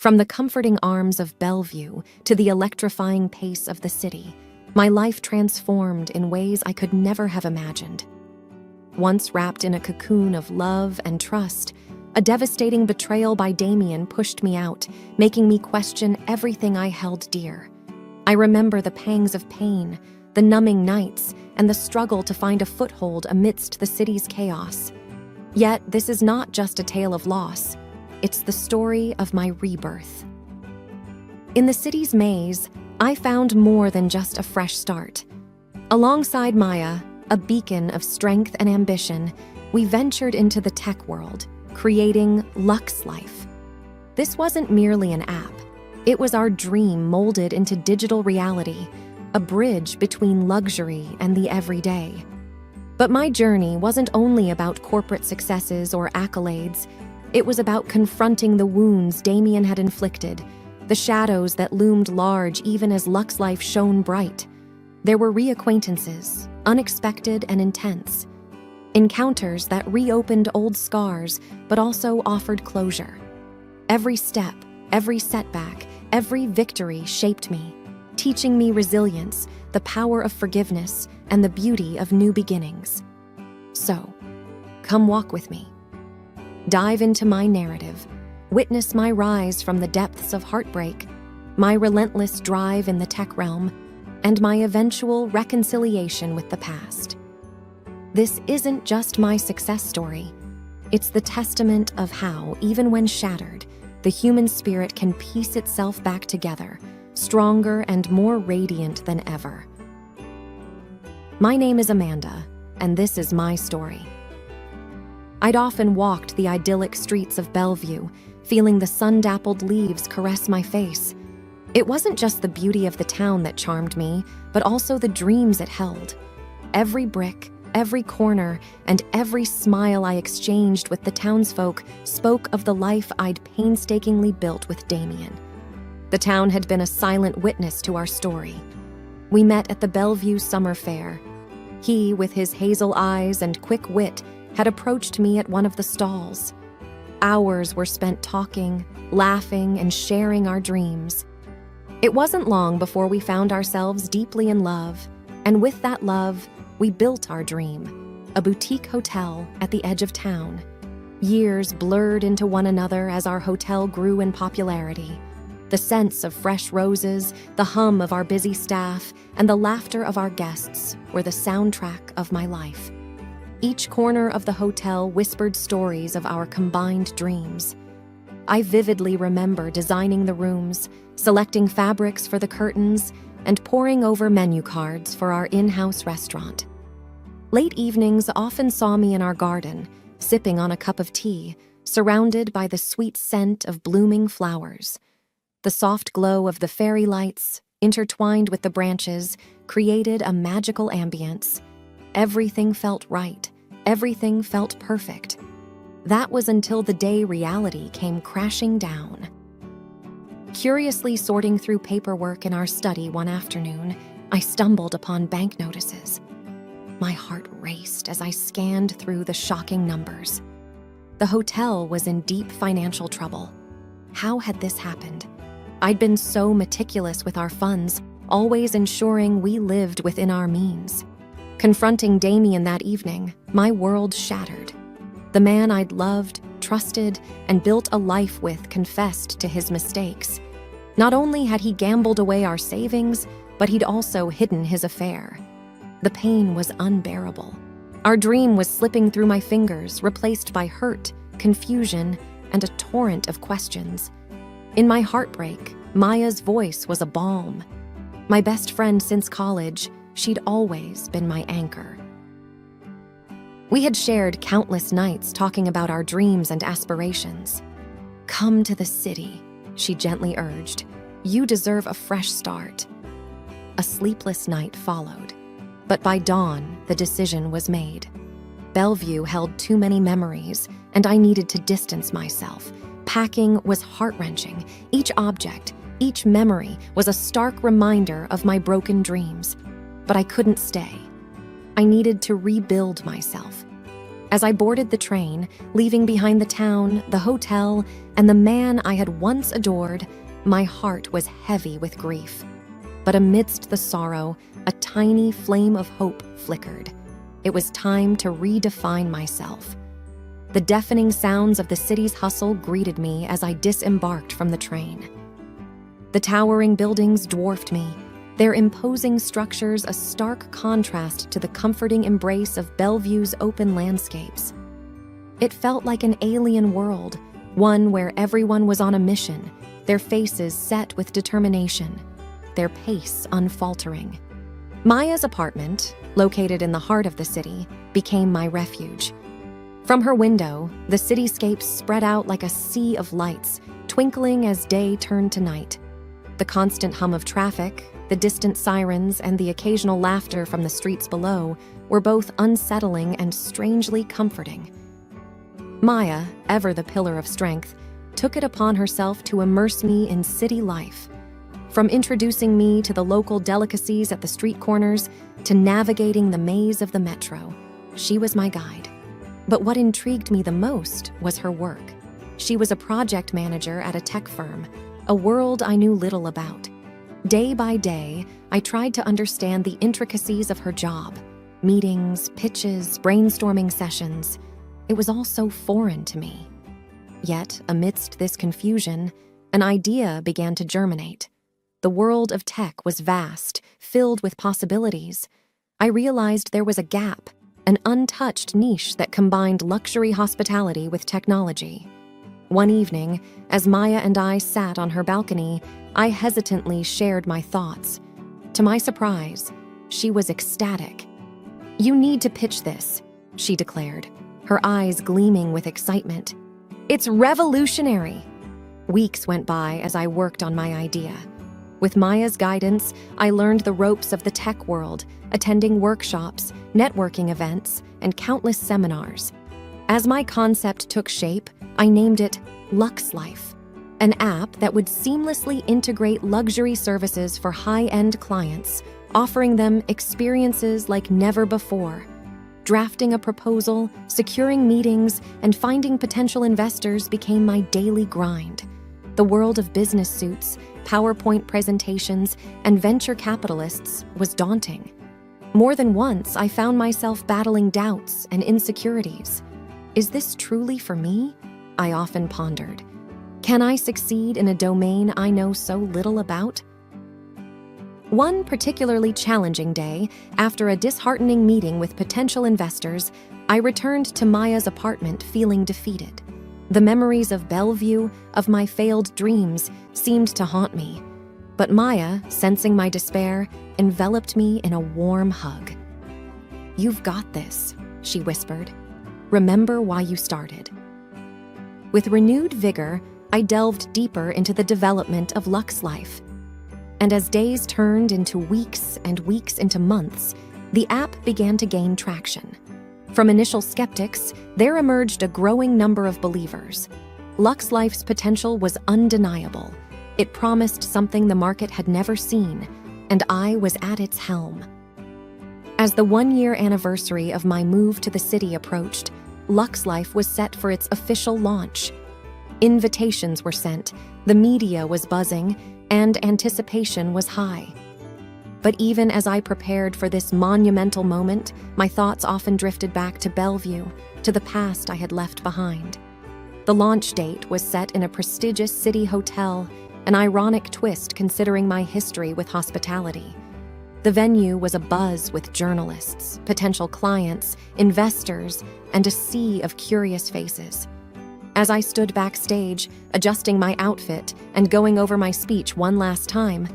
From the comforting arms of Bellevue to the electrifying pace of the city, my life transformed in ways I could never have imagined. Once wrapped in a cocoon of love and trust, a devastating betrayal by Damien pushed me out, making me question everything I held dear. I remember the pangs of pain, the numbing nights, and the struggle to find a foothold amidst the city's chaos. Yet, this is not just a tale of loss. It's the story of my rebirth. In the city's maze, I found more than just a fresh start. Alongside Maya, a beacon of strength and ambition, we ventured into the tech world, creating Lux Life. This wasn't merely an app. It was our dream molded into digital reality, a bridge between luxury and the everyday. But my journey wasn't only about corporate successes or accolades. It was about confronting the wounds Damien had inflicted, the shadows that loomed large even as Lux Life shone bright. There were reacquaintances, unexpected and intense. Encounters that reopened old scars but also offered closure. Every step, every setback, every victory shaped me, teaching me resilience, the power of forgiveness, and the beauty of new beginnings. So, come walk with me. Dive into my narrative, witness my rise from the depths of heartbreak, my relentless drive in the tech realm, and my eventual reconciliation with the past. This isn't just my success story. It's the testament of how, even when shattered, the human spirit can piece itself back together, stronger and more radiant than ever. My name is Amanda, and this is my story. I'd often walked the idyllic streets of Bellevue, feeling the sun-dappled leaves caress my face. It wasn't just the beauty of the town that charmed me, but also the dreams it held. Every brick, every corner, and every smile I exchanged with the townsfolk spoke of the life I'd painstakingly built with Damien. The town had been a silent witness to our story. We met at the Bellevue Summer Fair. He, with his hazel eyes and quick wit, had approached me at one of the stalls. Hours were spent talking, laughing, and sharing our dreams. It wasn't long before we found ourselves deeply in love, and with that love, we built our dream, a boutique hotel at the edge of town. Years blurred into one another as our hotel grew in popularity. The scents of fresh roses, the hum of our busy staff, and the laughter of our guests were the soundtrack of my life. Each corner of the hotel whispered stories of our combined dreams. I vividly remember designing the rooms, selecting fabrics for the curtains, and poring over menu cards for our in-house restaurant. Late evenings often saw me in our garden, sipping on a cup of tea, surrounded by the sweet scent of blooming flowers. The soft glow of the fairy lights, intertwined with the branches, created a magical ambience. Everything felt right. Everything felt perfect. That was until the day reality came crashing down. Curiously sorting through paperwork in our study one afternoon, I stumbled upon bank notices. My heart raced as I scanned through the shocking numbers. The hotel was in deep financial trouble. How had this happened? I'd been so meticulous with our funds, always ensuring we lived within our means. Confronting Damien that evening, my world shattered. The man I'd loved, trusted, and built a life with confessed to his mistakes. Not only had he gambled away our savings, but he'd also hidden his affair. The pain was unbearable. Our dream was slipping through my fingers, replaced by hurt, confusion, and a torrent of questions. In my heartbreak, Maya's voice was a balm. My best friend since college, she'd always been my anchor. We had shared countless nights talking about our dreams and aspirations. "Come to the city," she gently urged. "You deserve a fresh start." A sleepless night followed, but by dawn, the decision was made. Bellevue held too many memories, and I needed to distance myself. Packing was heart-wrenching. Each object, each memory was a stark reminder of my broken dreams. But I couldn't stay. I needed to rebuild myself. As I boarded the train, leaving behind the town, the hotel, and the man I had once adored, my heart was heavy with grief. But amidst the sorrow, a tiny flame of hope flickered. It was time to redefine myself. The deafening sounds of the city's hustle greeted me as I disembarked from the train. The towering buildings dwarfed me, their imposing structures a stark contrast to the comforting embrace of Bellevue's open landscapes. It felt like an alien world, one where everyone was on a mission, their faces set with determination, their pace unfaltering. Maya's apartment, located in the heart of the city, became my refuge. From her window, the cityscape spread out like a sea of lights, twinkling as day turned to night. The constant hum of traffic, the distant sirens, and the occasional laughter from the streets below were both unsettling and strangely comforting. Maya, ever the pillar of strength, took it upon herself to immerse me in city life. From introducing me to the local delicacies at the street corners to navigating the maze of the metro, she was my guide. But what intrigued me the most was her work. She was a project manager at a tech firm, a world I knew little about. Day by day, I tried to understand the intricacies of her job. Meetings, pitches, brainstorming sessions. It was all so foreign to me. Yet, amidst this confusion, an idea began to germinate. The world of tech was vast, filled with possibilities. I realized there was a gap, an untouched niche that combined luxury hospitality with technology. One evening, as Maya and I sat on her balcony, I hesitantly shared my thoughts. To my surprise, she was ecstatic. "You need to pitch this," she declared, her eyes gleaming with excitement. "It's revolutionary." Weeks went by as I worked on my idea. With Maya's guidance, I learned the ropes of the tech world, attending workshops, networking events, and countless seminars. As my concept took shape, I named it Lux Life, an app that would seamlessly integrate luxury services for high-end clients, offering them experiences like never before. Drafting a proposal, securing meetings, and finding potential investors became my daily grind. The world of business suits, PowerPoint presentations, and venture capitalists was daunting. More than once, I found myself battling doubts and insecurities. Is this truly for me? I often pondered. Can I succeed in a domain I know so little about? One particularly challenging day, after a disheartening meeting with potential investors, I returned to Maya's apartment feeling defeated. The memories of Bellevue, of my failed dreams, seemed to haunt me. But Maya, sensing my despair, enveloped me in a warm hug. "You've got this," she whispered. "Remember why you started." With renewed vigor, I delved deeper into the development of Lux Life. And as days turned into weeks and weeks into months, the app began to gain traction. From initial skeptics, there emerged a growing number of believers. Lux Life's potential was undeniable. It promised something the market had never seen, and I was at its helm. As the one-year anniversary of my move to the city approached, Lux Life was set for its official launch. Invitations were sent, the media was buzzing, and anticipation was high. But even as I prepared for this monumental moment, my thoughts often drifted back to Bellevue, to the past I had left behind. The launch date was set in a prestigious city hotel, an ironic twist considering my history with hospitality. The venue was abuzz with journalists, potential clients, investors, and a sea of curious faces. As I stood backstage, adjusting my outfit and going over my speech one last time,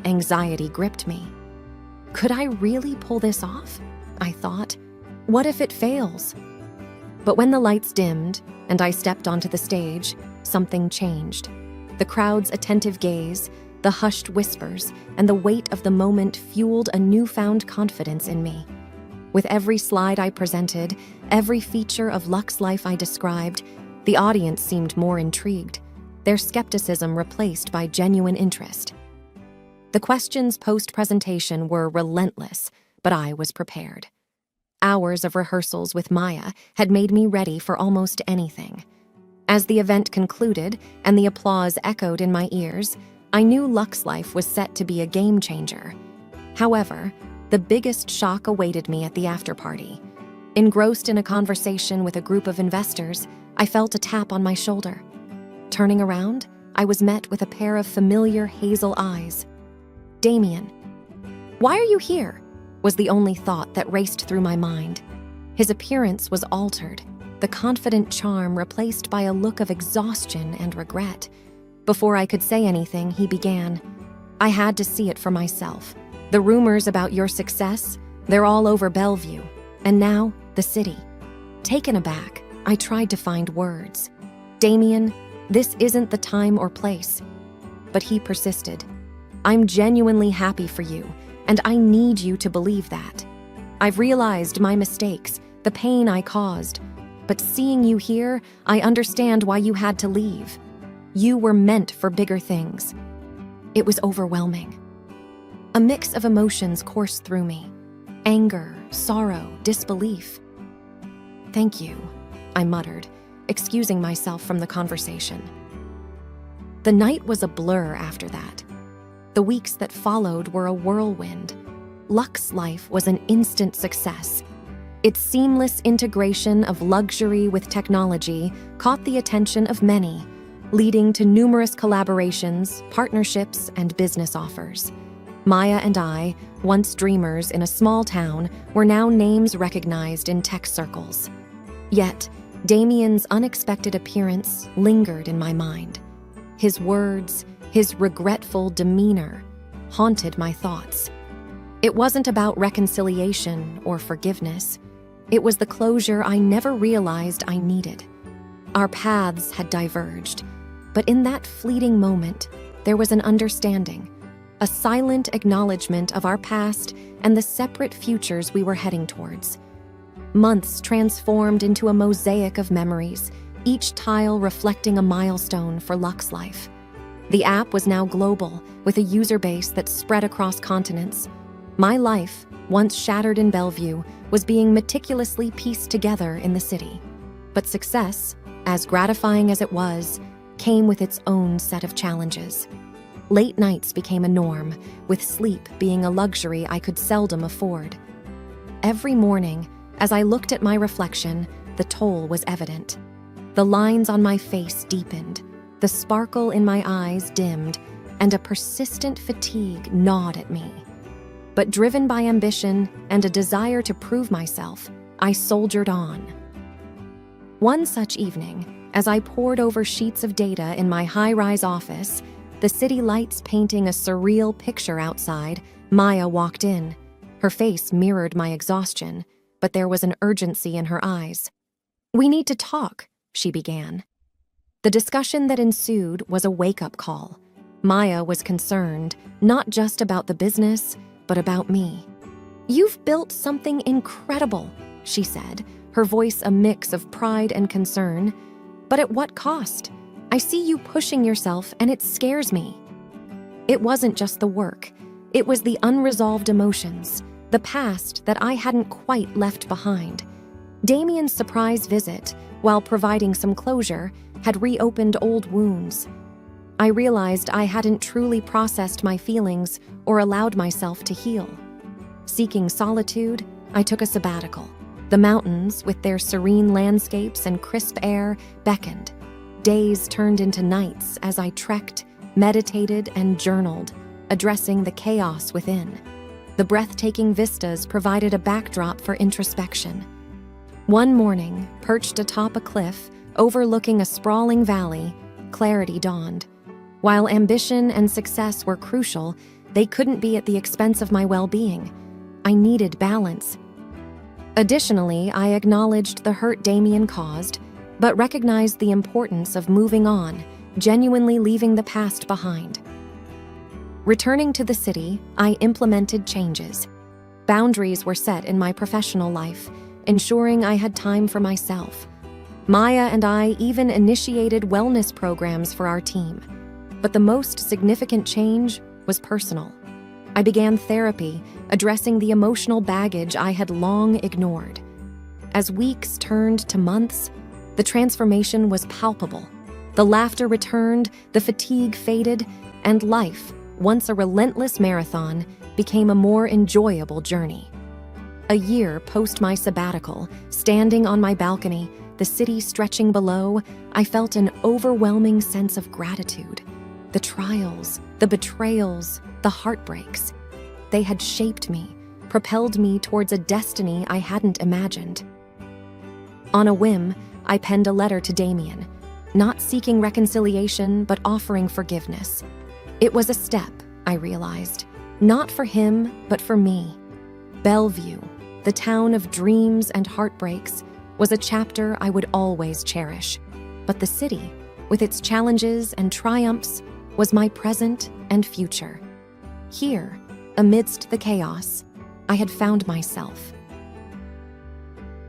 anxiety gripped me. Could I really pull this off? I thought. What if it fails? But when the lights dimmed and I stepped onto the stage, something changed. The crowd's attentive gaze, the hushed whispers, and the weight of the moment fueled a newfound confidence in me. With every slide I presented, every feature of Lux Life I described, the audience seemed more intrigued, their skepticism replaced by genuine interest. The questions post-presentation were relentless, but I was prepared. Hours of rehearsals with Maya had made me ready for almost anything. As the event concluded and the applause echoed in my ears, I knew Lux's life was set to be a game changer. However, the biggest shock awaited me at the after-party. Engrossed in a conversation with a group of investors, I felt a tap on my shoulder. Turning around, I was met with a pair of familiar hazel eyes. "Damien, why are you here?" was the only thought that raced through my mind. His appearance was altered, the confident charm replaced by a look of exhaustion and regret. Before I could say anything, he began. "I had to see it for myself. The rumors about your success, they're all over Bellevue. And now, the city." Taken aback, I tried to find words. "Damien, this isn't the time or place." But he persisted. "I'm genuinely happy for you, and I need you to believe that. I've realized my mistakes, the pain I caused. But seeing you here, I understand why you had to leave. You were meant for bigger things." It was overwhelming. A mix of emotions coursed through me. Anger, sorrow, disbelief. "Thank you," I muttered, excusing myself from the conversation. The night was a blur after that. The weeks that followed were a whirlwind. Lux's life was an instant success. Its seamless integration of luxury with technology caught the attention of many, leading to numerous collaborations, partnerships, and business offers. Maya and I, once dreamers in a small town, were now names recognized in tech circles. Yet, Damien's unexpected appearance lingered in my mind. His words, his regretful demeanor, haunted my thoughts. It wasn't about reconciliation or forgiveness. It was the closure I never realized I needed. Our paths had diverged, but in that fleeting moment, there was an understanding, a silent acknowledgement of our past and the separate futures we were heading towards. Months transformed into a mosaic of memories, each tile reflecting a milestone for Lux's life. The app was now global, with a user base that spread across continents. My life, once shattered in Bellevue, was being meticulously pieced together in the city. But success, as gratifying as it was, came with its own set of challenges. Late nights became a norm, with sleep being a luxury I could seldom afford. Every morning, as I looked at my reflection, the toll was evident. The lines on my face deepened, the sparkle in my eyes dimmed, and a persistent fatigue gnawed at me. But driven by ambition and a desire to prove myself, I soldiered on. One such evening, as I pored over sheets of data in my high-rise office, the city lights painting a surreal picture outside, Maya walked in. Her face mirrored my exhaustion, but there was an urgency in her eyes. "We need to talk," she began. The discussion that ensued was a wake-up call. Maya was concerned, not just about the business, but about me. "You've built something incredible," she said, her voice a mix of pride and concern. "But at what cost? I see you pushing yourself, and it scares me." It wasn't just the work. It was the unresolved emotions, the past that I hadn't quite left behind. Damien's surprise visit, while providing some closure, had reopened old wounds. I realized I hadn't truly processed my feelings or allowed myself to heal. Seeking solitude, I took a sabbatical. The mountains, with their serene landscapes and crisp air, beckoned. Days turned into nights as I trekked, meditated, and journaled, addressing the chaos within. The breathtaking vistas provided a backdrop for introspection. One morning, perched atop a cliff, overlooking a sprawling valley, clarity dawned. While ambition and success were crucial, they couldn't be at the expense of my well-being. I needed balance. Additionally, I acknowledged the hurt Damien caused, but recognized the importance of moving on, genuinely leaving the past behind. Returning to the city, I implemented changes. Boundaries were set in my professional life, ensuring I had time for myself. Maya and I even initiated wellness programs for our team. But the most significant change was personal. I began therapy, addressing the emotional baggage I had long ignored. As weeks turned to months, the transformation was palpable. The laughter returned, the fatigue faded, and life, once a relentless marathon, became a more enjoyable journey. A year post my sabbatical, standing on my balcony, the city stretching below, I felt an overwhelming sense of gratitude. The trials, the betrayals, the heartbreaks, they had shaped me, propelled me towards a destiny I hadn't imagined. On a whim, I penned a letter to Damien, not seeking reconciliation but offering forgiveness. It was a step, I realized, not for him but for me. Bellevue, the town of dreams and heartbreaks, was a chapter I would always cherish. But the city, with its challenges and triumphs, was my present and future. Here, amidst the chaos, I had found myself,